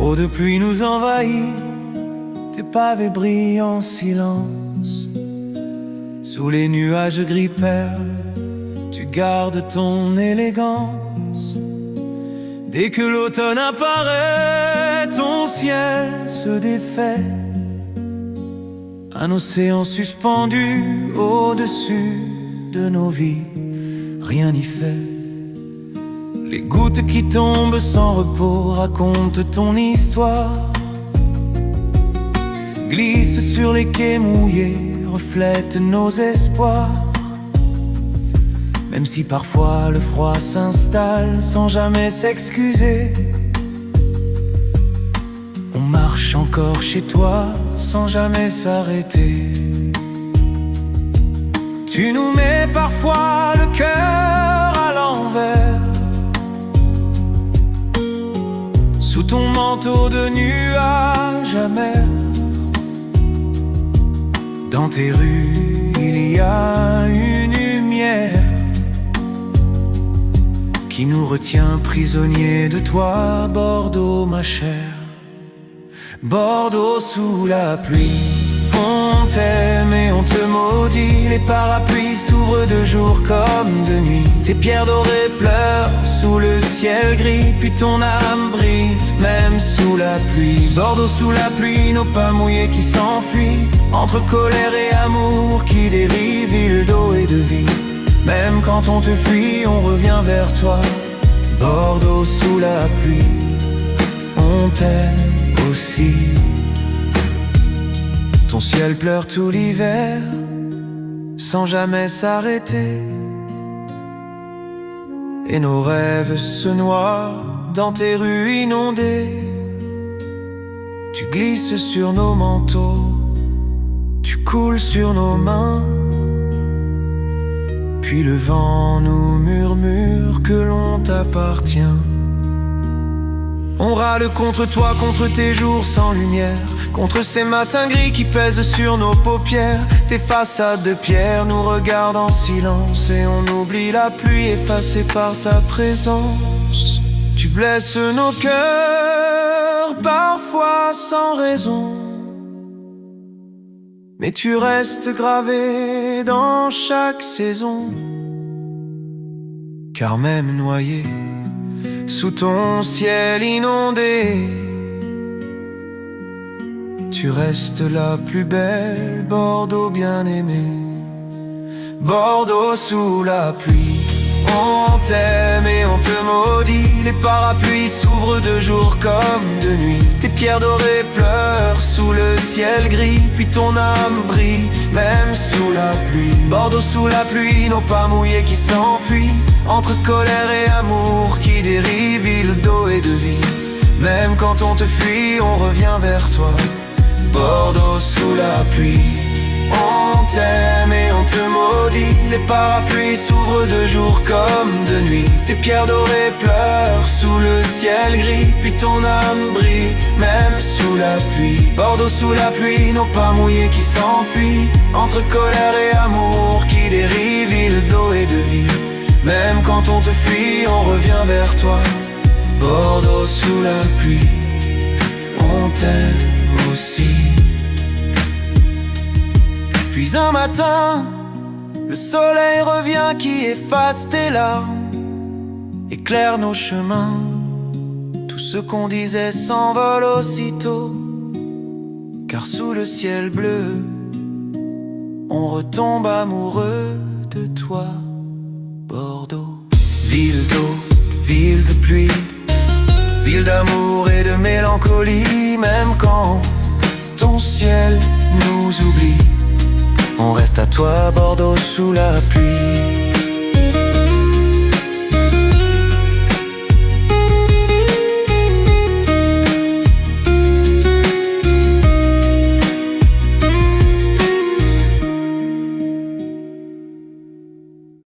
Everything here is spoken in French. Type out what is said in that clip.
L'eau de pluie nous envahit, tes pavés brillent en silence. Sous les nuages gris perle, tu gardes ton élégance. Dès que l'automne apparaît, ton ciel se défait. Un océan suspendu au-dessus de nos vies, rien n'y fait. Les gouttes qui tombent sans repos racontent ton histoire, glissent sur les quais mouillés, reflètent nos espoirs. Même si parfois le froid s'installe sans jamais s'excuser, on marche encore chez toi sans jamais s'arrêter. Tu nous mets parfois le cœur à l'envers, sous ton manteau de nuages amers. Dans tes rues, il y a une lumière qui nous retient prisonniers de toi, Bordeaux ma chère. Bordeaux sous la pluie, on t'aime et on te maudit. Les parapluies s'ouvrent de jour comme de nuit. Tes pierres dorées pleurent sous le ciel gris, puis ton âme brille même sous la pluie. Bordeaux sous la pluie, nos pas mouillés qui s'enfuient, entre colère et amour qui dérivent, ville d'eau et de vie. Même quand on te fuit, on revient vers toi. Bordeaux sous la pluie, on t'aime aussi. Ton ciel pleure tout l'hiver, sans jamais s'arrêter. Et nos rêves se noient dans tes rues inondées. Tu glisses sur nos manteaux, tu coules sur nos mains. Puis le vent nous murmure que l'on t'appartient. On râle contre toi, contre tes jours sans lumière, contre ces matins gris qui pèsent sur nos paupières. Tes façades de pierre nous regardent en silence, et on oublie la pluie effacée par ta présence. Tu blesses nos cœurs, parfois sans raison, mais tu restes gravé dans chaque saison. Car même noyé sous ton ciel inondé, tu restes la plus belle, Bordeaux bien-aimée. Bordeaux sous la pluie, on t'aime et on te maudit. Les parapluies s'ouvrent de jour comme de nuit. Tes pierres dorées pleurent sous le ciel gris, puis ton âme brille même sous la pluie. Bordeaux sous la pluie, nos pas mouillés qui s'enfuient, entre colère et amour qui dérivent, ville d'eau et de vie. Même quand on te fuit, on revient vers toi. Bordeaux sous la pluie, on t'aime et on te maudit. Les parapluies s'ouvrent de jour comme de nuit. Tes pierres dorées pleurent sous le ciel gris, puis ton âme brille même sous la pluie. Bordeaux sous la pluie, nos pas mouillés qui s'enfuient, entre colère et amour qui dérivent, ville d'eau et de vie. Même quand on te fuit, on revient vers toi. Bordeaux sous la pluie, on t'aime aussi. Puis un matin, le soleil revient qui efface tes larmes, éclaire nos chemins. Tout ce qu'on disait s'envole aussitôt, car sous le ciel bleu, on retombe amoureux de toi. Bordeaux, ville d'eau, ville de pluie, ville d'amour et de mélancolie. Même quand ton ciel nous oublie, on reste à toi, Bordeaux sous la pluie.